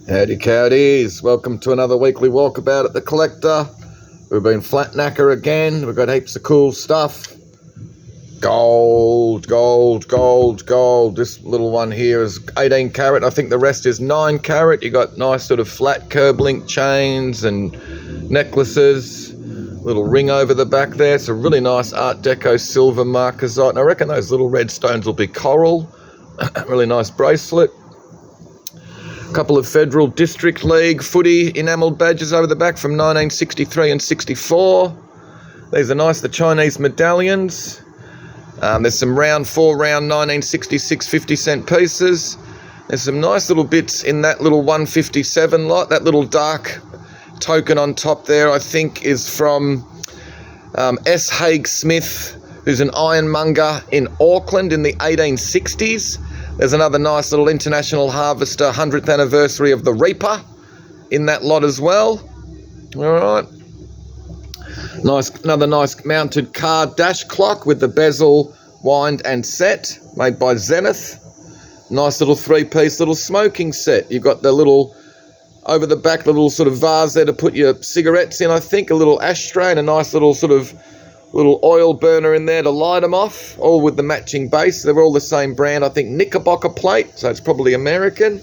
Howdy cowdies, welcome to another weekly walkabout at the collector. We've been flat knacker again, we've got heaps of cool stuff. Gold. This little one here is 18 carat, I think the rest is 9 carat. You got nice sort of flat curb link chains and necklaces. Little ring over the back there, it's a really nice Art Deco silver marcasite, and I reckon those little red stones will be coral. Really nice bracelet. A couple of Federal District League footy enamelled badges over the back from 1963 and 64. These are nice, the Chinese medallions. There's some round 1966 50-cent pieces. There's some nice little bits in that little 157 lot. That little dark token on top there, I think, is from S. Haig Smith, who's an ironmonger in Auckland in the 1860s. There's another nice little International Harvester 100th anniversary of the Reaper in that lot as well. All right. Another nice mounted car dash clock with the bezel, wind and set, made by Zenith. Nice little 3-piece little smoking set. You've got the little, over the back, the little sort of vase there to put your cigarettes in, I think, a little ashtray and a nice little sort of little oil burner in there to light them off, all with the matching base. They're all the same brand, I think, Knickerbocker plate, so it's probably American.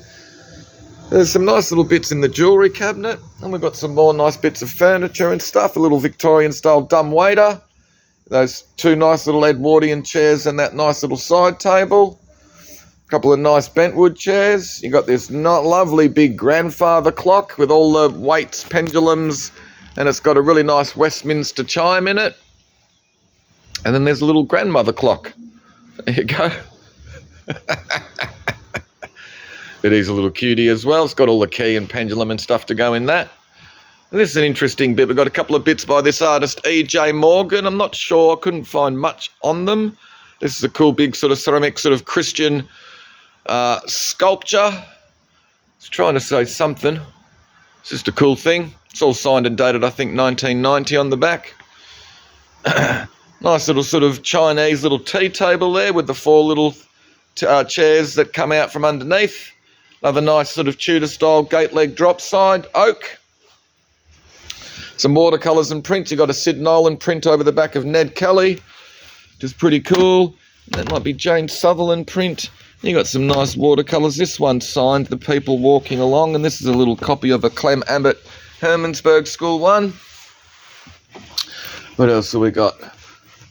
There's some nice little bits in the jewellery cabinet, and we've got some more nice bits of furniture and stuff, a little Victorian style dumbwaiter, those 2 nice little Edwardian chairs and that nice little side table, a couple of nice bentwood chairs. You got this lovely big grandfather clock with all the weights, pendulums, and it's got a really nice Westminster chime in it. And then there's a little grandmother clock. There you go. It is a little cutie as well. It's got all the key and pendulum and stuff to go in that. And this is an interesting bit. We've got a couple of bits by this artist, E.J. Morgan. I'm not sure. I couldn't find much on them. This is a cool big sort of ceramic sort of Christian sculpture. It's trying to say something. It's just a cool thing. It's all signed and dated, I think, 1990 on the back. Nice little sort of Chinese little tea table there with the 4 little chairs that come out from underneath. Another nice sort of Tudor style gate leg drop side oak. Some watercolours and prints. You've got a Sid Nolan print over the back of Ned Kelly, which is pretty cool. That might be Jane Sutherland print. You got some nice watercolours. This one's signed The People Walking Along, and this is a little copy of a Clem Abbott Hermannsburg School 1. What else have we got?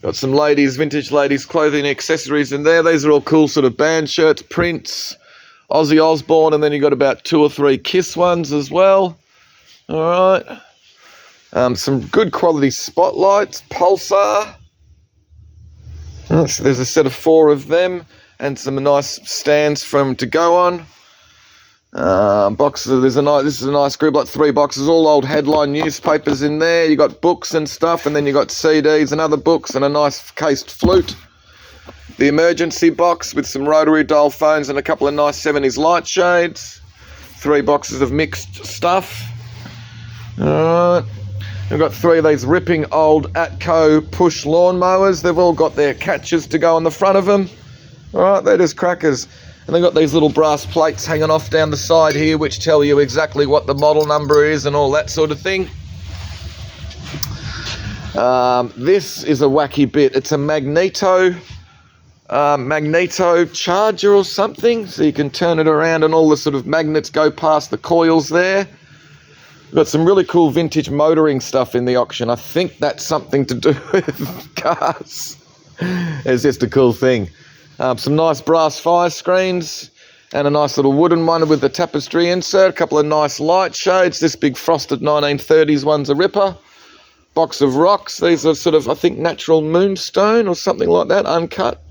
Got some vintage ladies clothing accessories in there. These are all cool sort of band shirts, prints, Ozzy Osbourne, and then you got about 2 or 3 Kiss ones as well. All right. Some good quality spotlights, Pulsar. So there's a set of 4 of them and some nice stands for them to go on. Boxes. This is a nice group, like 3 boxes, all old headline newspapers in there. You got books and stuff, and then you got CDs and other books and a nice cased flute. The emergency box with some rotary dial phones and a couple of nice 70s light shades. 3 boxes of mixed stuff. Alright. We've got 3 of these ripping old Atco push lawnmowers. They've all got their catches to go on the front of them. Alright, they're just crackers. And they've got these little brass plates hanging off down the side here, which tell you exactly what the model number is and all that sort of thing. This is a wacky bit. It's a magneto charger or something. So you can turn it around and all the sort of magnets go past the coils there. We've got some really cool vintage motoring stuff in the auction. I think that's something to do with cars. It's just a cool thing. Some nice brass fire screens and a nice little wooden one with the tapestry insert. A couple of nice light shades. This big frosted 1930s one's a ripper. Box of rocks. These are sort of, I think, natural moonstone or something like that, uncut.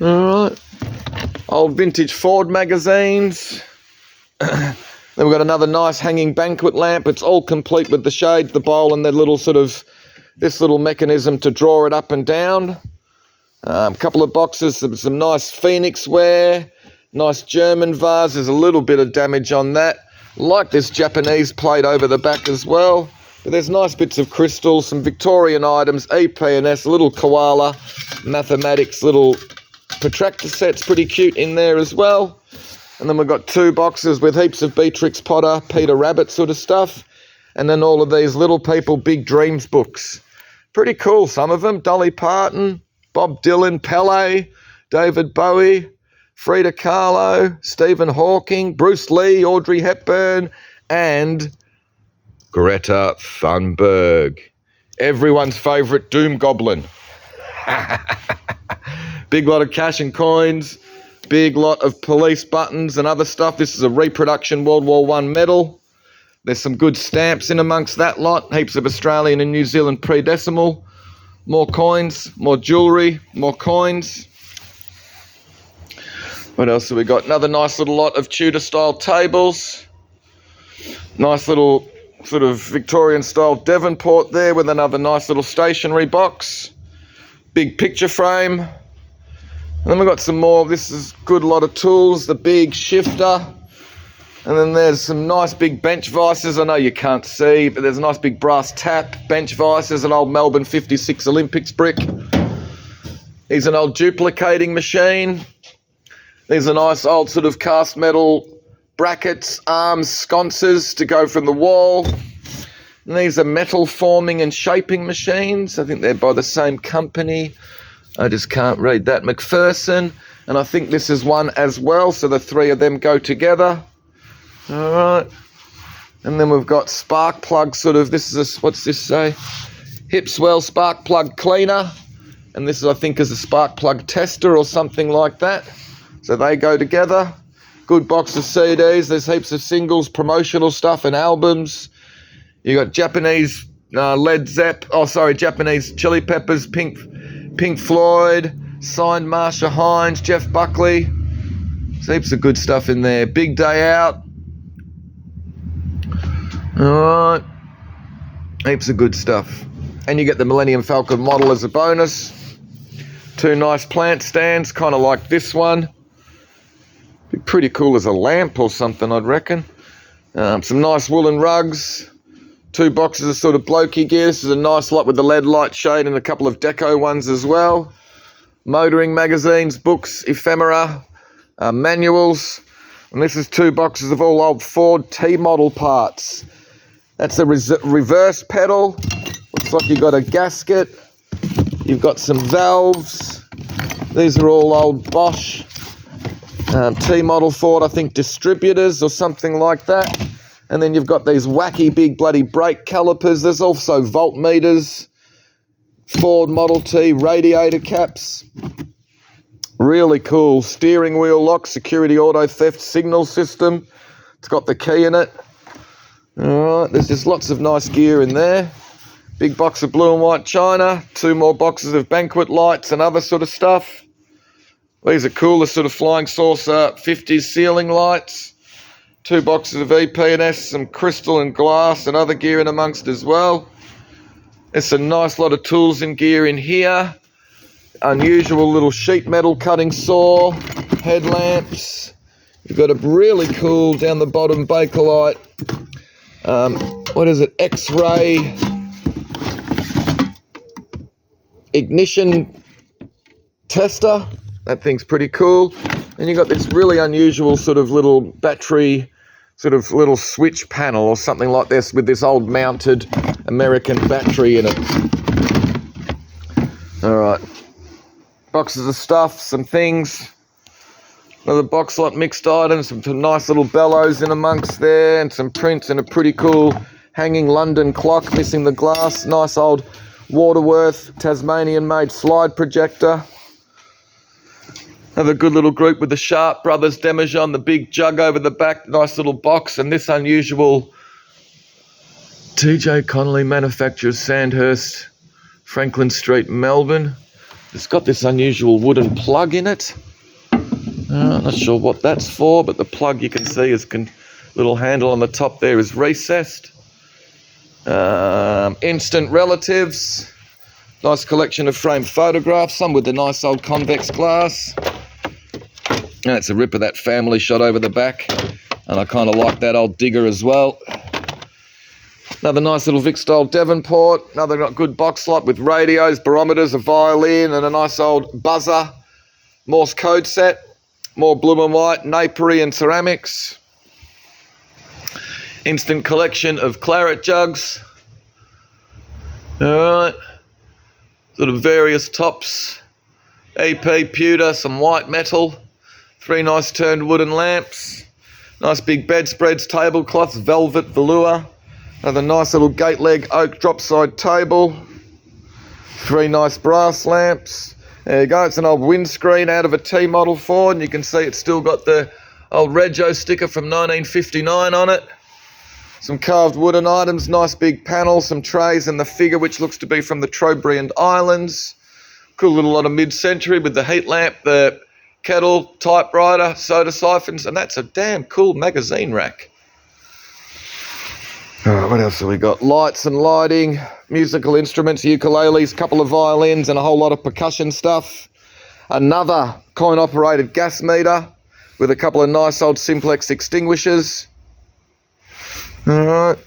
All right. Old vintage Ford magazines. Then we've got another nice hanging banquet lamp. It's all complete with the shade, the bowl, and the little sort of, this little mechanism to draw it up and down. A couple of boxes of some nice Phoenix ware, nice German vase. There's a little bit of damage on that. Like this Japanese plate over the back as well. But there's nice bits of crystal, some Victorian items, EP&S, a little koala, mathematics, little protractor sets, pretty cute in there as well. And then we've got 2 boxes with heaps of Beatrix Potter, Peter Rabbit sort of stuff. And then all of these Little People, Big Dreams books. Pretty cool, some of them. Dolly Parton, Bob Dylan, Pele, David Bowie, Frida Kahlo, Stephen Hawking, Bruce Lee, Audrey Hepburn, and Greta Thunberg. Everyone's favourite Doom Goblin. Big lot of cash and coins, big lot of police buttons and other stuff. This is a reproduction World War I medal. There's some good stamps in amongst that lot. Heaps of Australian and New Zealand pre-decimal. More coins, more jewellery, more coins. What else have we got? Another nice little lot of Tudor-style tables. Nice little sort of Victorian-style Devonport there with another nice little stationery box. Big picture frame. And then we've got some more. This is a good lot of tools. The big shifter. And then there's some nice big bench vices. I know you can't see, but there's a nice big brass tap bench vices, an old Melbourne 56 Olympics brick. Here's an old duplicating machine. There's a nice old sort of cast metal brackets, arms, sconces to go from the wall. And these are metal forming and shaping machines. I think they're by the same company. I just can't read that. McPherson. And I think this is one as well. So the 3 of them go together. All right. And then we've got spark plug sort of, this is a, what's this say? Hipswell spark plug cleaner. And this is, I think, is a spark plug tester or something like that. So they go together. Good box of CDs. There's heaps of singles, promotional stuff and albums. You got Japanese Japanese Chili Peppers, Pink Floyd, signed Marsha Hines, Jeff Buckley. There's heaps of good stuff in there. Big Day Out. Alright. Heaps of good stuff. And you get the Millennium Falcon model as a bonus. 2 nice plant stands, kind of like this one. Be pretty cool as a lamp or something, I'd reckon. Some nice woolen rugs. 2 boxes of sort of blokey gear. This is a nice lot with the LED light shade and a couple of deco ones as well. Motoring magazines, books, ephemera, manuals. And this is 2 boxes of all old Ford T-model parts. That's a reverse pedal. Looks like you've got a gasket. You've got some valves. These are all old Bosch T-model Ford, I think, distributors or something like that. And then you've got these wacky big bloody brake calipers. There's also voltmeters, Ford Model T radiator caps. Really cool. Steering wheel lock, security auto theft signal system. It's got the key in it. All right, there's just lots of nice gear in there. Big box of blue and white china. 2 more boxes of banquet lights and other sort of stuff. These are cool, the sort of flying saucer 50s ceiling lights. 2 boxes of EP&S, some crystal and glass and other gear in amongst as well. There's a nice lot of tools and gear in here. Unusual little sheet metal cutting saw, headlamps. You've got a really cool, down the bottom, Bakelite, what is it, X-ray ignition tester. That thing's pretty cool. And you've got this really unusual sort of little battery, sort of little switch panel or something like this with this old mounted American battery in it. All right. Boxes of stuff, some things. Another box lot mixed items, some nice little bellows in amongst there, and some prints and a pretty cool hanging London clock missing the glass. Nice old Waterworth Tasmanian-made slide projector. Another good little group with the Sharp Brothers Demijohn, the big jug over the back, nice little box, and this unusual TJ Connolly Manufacturers, Sandhurst, Franklin Street, Melbourne. It's got this unusual wooden plug in it. I'm not sure what that's for, but the plug you can see is little handle on the top there is recessed. Instant Relatives. Nice collection of framed photographs, some with the nice old convex glass. That's a rip of that family shot over the back. And I kind of like that old digger as well. Another nice little Vic-style Devonport. Another good box lot with radios, barometers, a violin, and a nice old buzzer Morse code set. more blue and white, napery and ceramics. Instant collection of claret jugs. Alright. Sort of various tops. EP, pewter, some white metal. 3 nice turned wooden lamps. Nice big bedspreads, tablecloths, velvet, velour. Another nice little gate leg oak dropside table. 3 nice brass lamps. There you go, it's an old windscreen out of a T model Ford, and you can see it's still got the old Rego sticker from 1959 on it. Some carved wooden items, nice big panel, some trays, and the figure which looks to be from the Trobriand Islands. Cool little lot of mid-century with the heat lamp, the kettle, typewriter, soda siphons, and that's a damn cool magazine rack. Alright, what else have we got? Lights and lighting, musical instruments, ukuleles, couple of violins, and a whole lot of percussion stuff. Another coin-operated gas meter with a couple of nice old simplex extinguishers. Alright.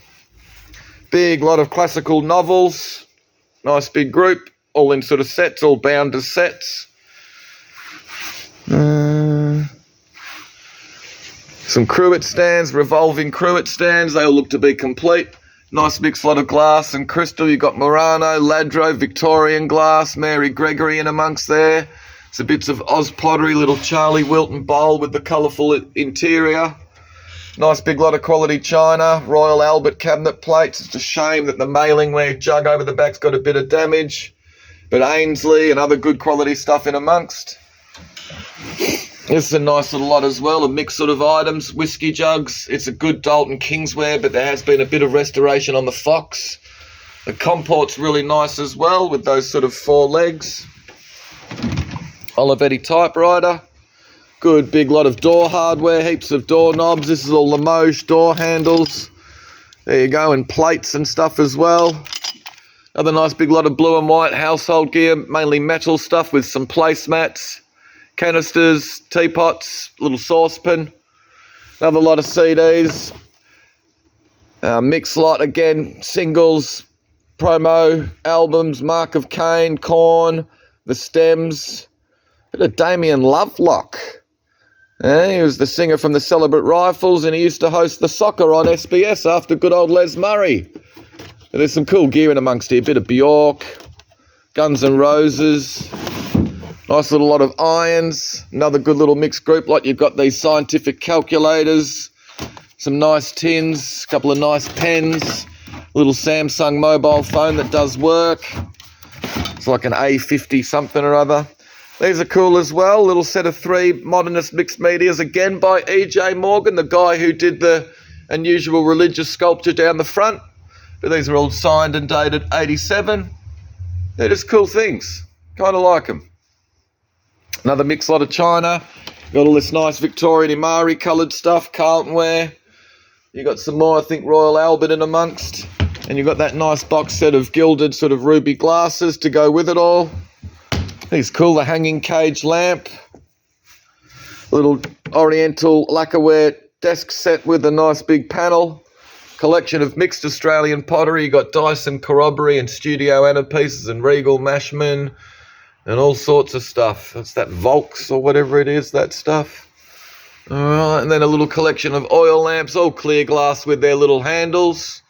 Big lot of classical novels. Nice big group, all in sort of sets, all bound as sets. Some cruet stands, revolving cruet stands. They all look to be complete. Nice mixed lot of glass and crystal. You've got Murano, Ladro, Victorian glass, Mary Gregory in amongst there. Some bits of Oz pottery, little Charlie Wilton bowl with the colourful interior. Nice big lot of quality china, Royal Albert cabinet plates. It's a shame that the mailing ware jug over the back's got a bit of damage. But Ainsley and other good quality stuff in amongst. This is a nice little lot as well, of mixed sort of items, whiskey jugs. It's a good Dalton Kingsware, but there has been a bit of restoration on the Fox. The comport's really nice as well, with those sort of 4 legs. Olivetti typewriter. Good big lot of door hardware, heaps of door knobs. This is all Limoges door handles. There you go, and plates and stuff as well. Another nice big lot of blue and white household gear, mainly metal stuff with some placemats. Canisters, teapots, little saucepan, another lot of CDs, mix lot again, singles, promo, albums, Mark of Cain, Korn, The Stems, bit of Damien Lovelock. He was the singer from the Celebrate Rifles, and he used to host the soccer on SBS after good old Les Murray. And there's some cool gear in amongst here, a bit of Bjork, Guns N' Roses. Nice little lot of irons, another good little mixed group. Like you've got these scientific calculators, some nice tins, a couple of nice pens, a little Samsung mobile phone that does work. It's like an A50 something or other. These are cool as well. Little set of 3 modernist mixed medias, again by E.J. Morgan, the guy who did the unusual religious sculpture down the front. But these are all signed and dated 87. They're just cool things. Kind of like them. Another mixed lot of china. Got all this nice Victorian Imari coloured stuff, Carlton ware. You got some more, I think, Royal Albert in amongst. And you've got that nice box set of gilded sort of ruby glasses to go with it all. These cool, the hanging cage lamp. Little oriental lacquerware desk set with a nice big panel. Collection of mixed Australian pottery. You got Dyson corroboree and Studio Anna pieces and Regal Mashman. And all sorts of stuff. That's that Volks or whatever it is, that stuff. Alright, and then a little collection of oil lamps, all clear glass with their little handles.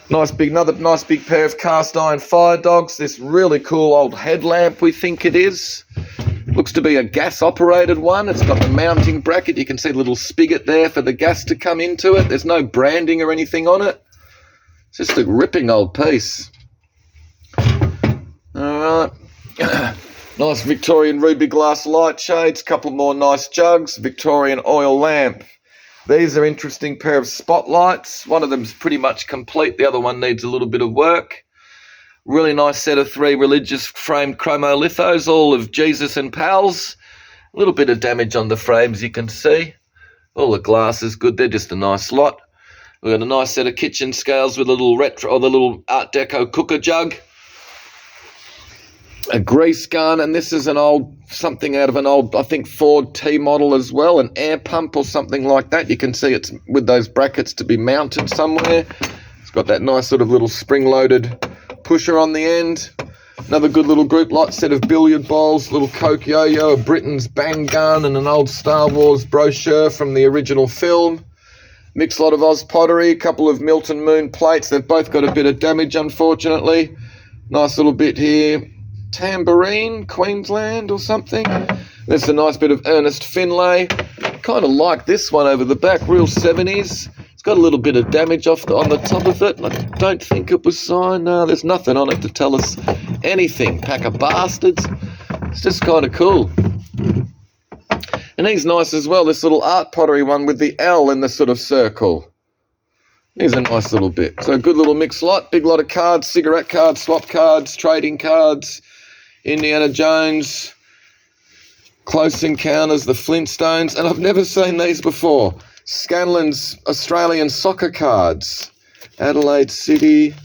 Another nice big pair of cast iron fire dogs. This really cool old headlamp, we think it is. Looks to be a gas operated one. It's got the mounting bracket. You can see the little spigot there for the gas to come into it. There's no branding or anything on it. It's just a ripping old piece. Alright. Nice Victorian ruby glass light shades, couple more nice jugs, Victorian oil lamp. These are interesting pair of spotlights. One of them's pretty much complete, the other one needs a little bit of work. Really nice set of 3 religious framed chromolithos, all of Jesus and pals. A little bit of damage on the frames, you can see. All the glass is good, they're just a nice lot. We've got a nice set of kitchen scales with a little retro, or the little Art Deco cooker jug. A grease gun, and this is something out of an old, I think, Ford T model as well, an air pump or something like that. You can see it's with those brackets to be mounted somewhere. It's got that nice sort of little spring-loaded pusher on the end. Another good little group lot, set of billiard balls, little Coke yo-yo, a Britain's bang gun, and an old Star Wars brochure from the original film. Mixed lot of Oz pottery, a couple of Milton Moon plates. They've both got a bit of damage, unfortunately. Nice little bit here. Tambourine, Queensland or something. There's a nice bit of Ernest Finlay. Kind of like this one over the back, real 70s. It's got a little bit of damage on the top of it. I don't think it was signed. No, there's nothing on it to tell us anything. Pack of bastards. It's just kind of cool. And he's nice as well, this little art pottery one with the L in the sort of circle. He's a nice little bit. So a good little mixed lot, big lot of cards, cigarette cards, swap cards, trading cards, Indiana Jones, Close Encounters, the Flintstones, and I've never seen these before. Scanlon's Australian soccer cards. Adelaide City,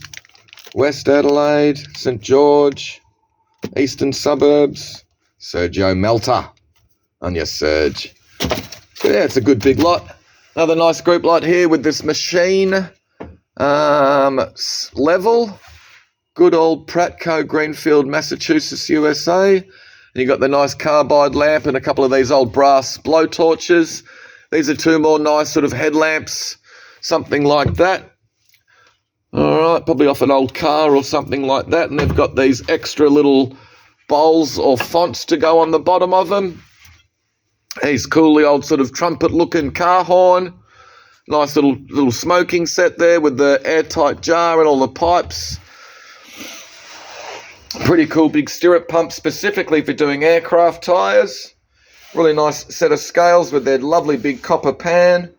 West Adelaide, St George, Eastern Suburbs, Sergio Melter. On your Serge. So yeah, it's a good big lot. Another nice group lot here with this machine level. Good old Pratco, Greenfield, Massachusetts, USA. And you got the nice carbide lamp and a couple of these old brass blow torches. These are two more nice sort of headlamps, something like that. All right, probably off an old car or something like that. And they've got these extra little bowls or fonts to go on the bottom of them. He's cool, the old sort of trumpet-looking car horn. Nice little smoking set there with the airtight jar and all the pipes. Pretty cool big stirrup pump specifically for doing aircraft tyres. Really nice set of scales with their lovely big copper pan.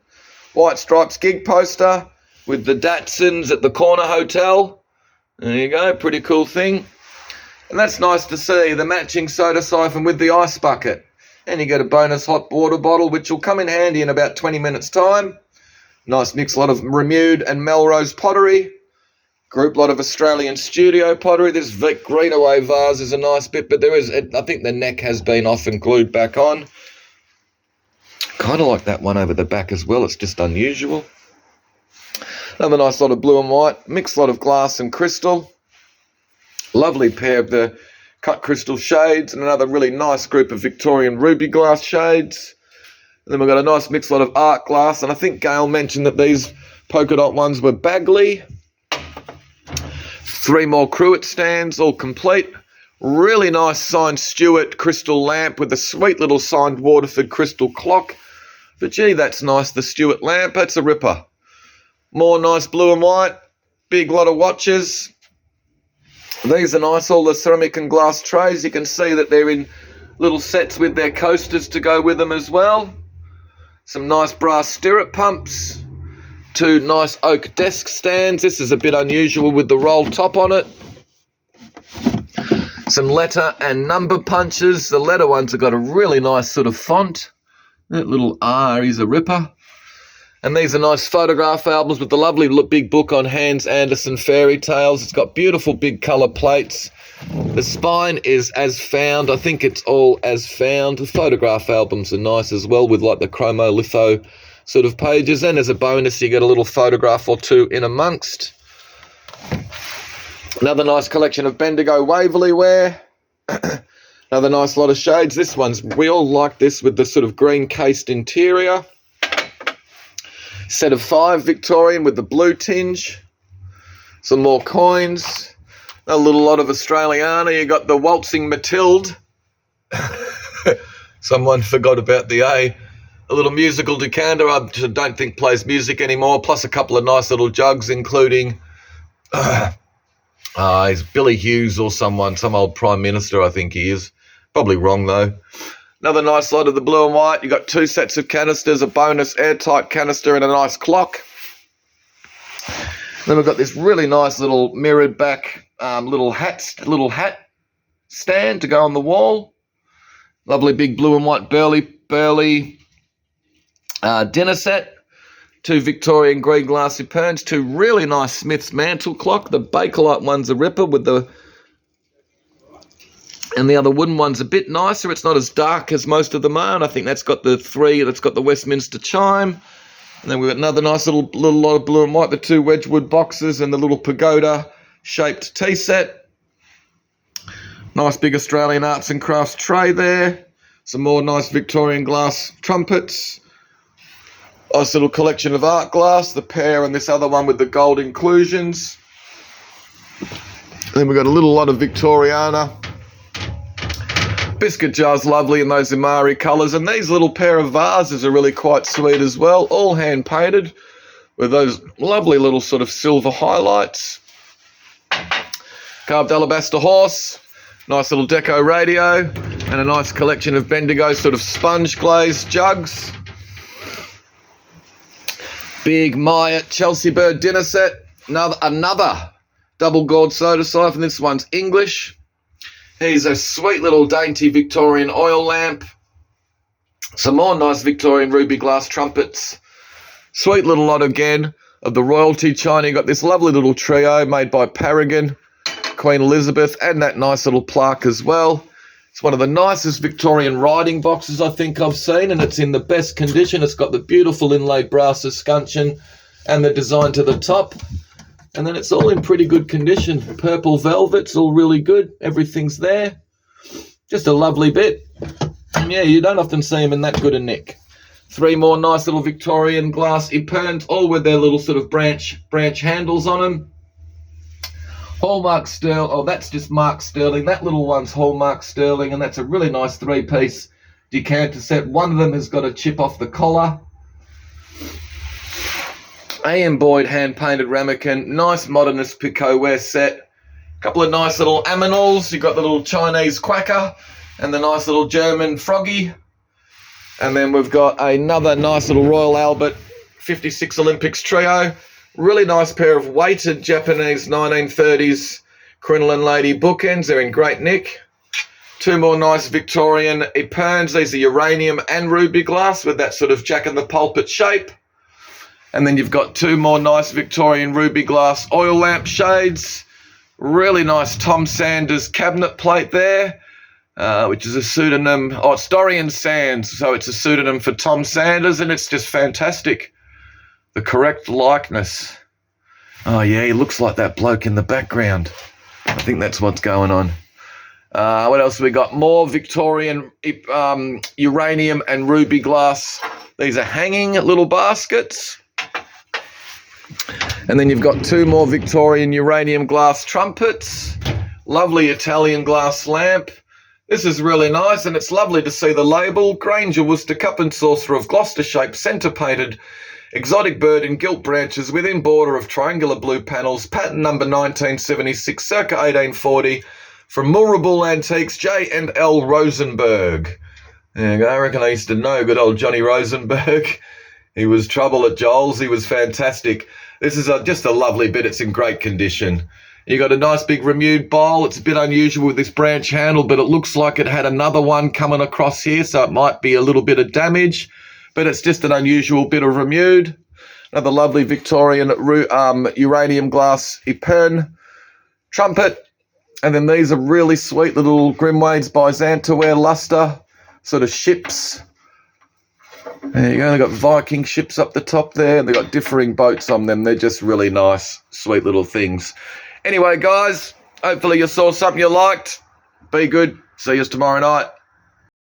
White Stripes gig poster with the Datsuns at the Corner Hotel. There you go, pretty cool thing. And that's nice to see, the matching soda siphon with the ice bucket. And you get a bonus hot water bottle, which will come in handy in about 20 minutes' time. Nice mixed lot of Remude and Melrose pottery. Group lot of Australian studio pottery. This Vic Greenaway vase is a nice bit, but there is, I think the neck has been off and glued back on. Kind of like that one over the back as well. It's just unusual. Another nice lot of blue and white. Mixed lot of glass and crystal. Lovely pair of the cut crystal shades and another really nice group of Victorian ruby glass shades. And then we've got a nice mixed lot of art glass, and I think Gail mentioned that these polka dot ones were Bagley. 3 more cruet stands, all complete. Really nice signed Stewart crystal lamp with a sweet little signed Waterford crystal clock. But gee, that's nice, the Stewart lamp, that's a ripper. More nice blue and white, big lot of watches. These are nice, all the ceramic and glass trays. You can see that they're in little sets with their coasters to go with them as well. Some nice brass stirrup pumps. 2 nice oak desk stands. This is a bit unusual with the roll top on it. Some letter and number punches. The letter ones have got a really nice sort of font. That little R is a ripper. And these are nice photograph albums with the lovely big book on Hans Andersen fairy tales. It's got beautiful big colour plates. The spine is as found. I think it's all as found. The photograph albums are nice as well with like the chromolitho sort of pages. And as a bonus, you get a little photograph or two in amongst. Another nice collection of Bendigo Waverley ware. Another nice lot of shades. This one's, we all like this with the sort of green cased interior. Set of 5 Victorian with the blue tinge. Some more coins. A little lot of Australiana. You got the Waltzing Matilde. Someone forgot about the A. A little musical decanter. I don't think plays music anymore. Plus a couple of nice little jugs, including it's Billy Hughes or someone, some old Prime Minister, I think he is. Probably wrong though. Another nice lot of the blue and white. You got 2 sets of canisters, a bonus airtight canister and a nice clock. Then we've got this really nice little mirrored back little hat stand to go on the wall. Lovely big blue and white burly dinner set. 2 Victorian green glass epergnes. 2 really nice Smith's mantle clock. The Bakelite one's a ripper with the... And the other wooden one's a bit nicer. It's not as dark as most of them are. And I think that's got the 3, that's got the Westminster chime. And then we've got another nice little lot of blue and white, the 2 Wedgwood boxes and the little pagoda-shaped tea set. Nice big Australian arts and crafts tray there. Some more nice Victorian glass trumpets. Nice little collection of art glass, the pear and this other one with the gold inclusions. Then we've got a little lot of Victoriana. Biscuit jars, lovely in those Imari colours. And these little pair of vases are really quite sweet as well. All hand painted with those lovely little sort of silver highlights. Carved alabaster horse. Nice little deco radio. And a nice collection of Bendigo sort of sponge glazed jugs. Big Maya Chelsea Bird dinner set. Another double gourd soda siphon. This one's English. Here's a sweet little dainty Victorian oil lamp. Some more nice Victorian ruby glass trumpets. Sweet little lot again of the royalty china. You got this lovely little trio made by Paragon, Queen Elizabeth, and that nice little plaque as well. It's one of the nicest Victorian writing boxes I think I've seen, and it's in the best condition. It's got the beautiful inlaid brass escutcheon and the design to the top. And then it's all in pretty good condition. Purple velvet's all really good. Everything's there. Just a lovely bit. And yeah, you don't often see them in that good a nick. 3 more nice little Victorian glass epergnes, all with their little sort of branch handles on them. Hallmark Sterling, oh, that's just Mark Sterling. That little one's Hallmark Sterling, and that's a really nice 3-piece decanter set. One of them has got a chip off the collar. A.M. Boyd hand-painted ramekin. Nice modernist picot-ware set. A couple of nice little aminals. You've got the little Chinese quacker and the nice little German froggy. And then we've got another nice little Royal Albert 56 Olympics trio. Really nice pair of weighted Japanese 1930s crinoline lady bookends. They're in great nick. 2 more nice Victorian epergnes. These are uranium and ruby glass with that sort of jack-in-the-pulpit shape. And then you've got 2 more nice Victorian ruby glass oil lamp shades. Really nice Tom Sanders cabinet plate there, which is a pseudonym. Oh, it's Dorian Sands, so it's a pseudonym for Tom Sanders, and it's just fantastic. The correct likeness. Oh, yeah, he looks like that bloke in the background. I think that's what's going on. What else have we got? More Victorian uranium and ruby glass. These are hanging little baskets. And then you've got 2 more Victorian uranium glass trumpets. Lovely Italian glass lamp. This is really nice, and it's lovely to see the label. Granger Worcester Cup and Saucer of Gloucester-shaped centre-painted exotic bird in gilt branches within border of triangular blue panels. Patent number 1976, circa 1840. From Mulrabull Antiques, J&L Rosenberg. There you go. I reckon I used to know good old Johnny Rosenberg. He was trouble at Joel's. He was fantastic. This is just a lovely bit. It's in great condition. You got a nice big Remude bowl. It's a bit unusual with this branch handle, but it looks like it had another one coming across here, so it might be a little bit of damage, but it's just an unusual bit of Remude. Another lovely Victorian uranium glass epergne trumpet. And then these are really sweet little Grimwade's Byzantiware luster sort of ships. There you go. They've got Viking ships up the top there, and they've got differing boats on them. They're just really nice, sweet little things. Anyway, guys, hopefully you saw something you liked. Be good. See you tomorrow night.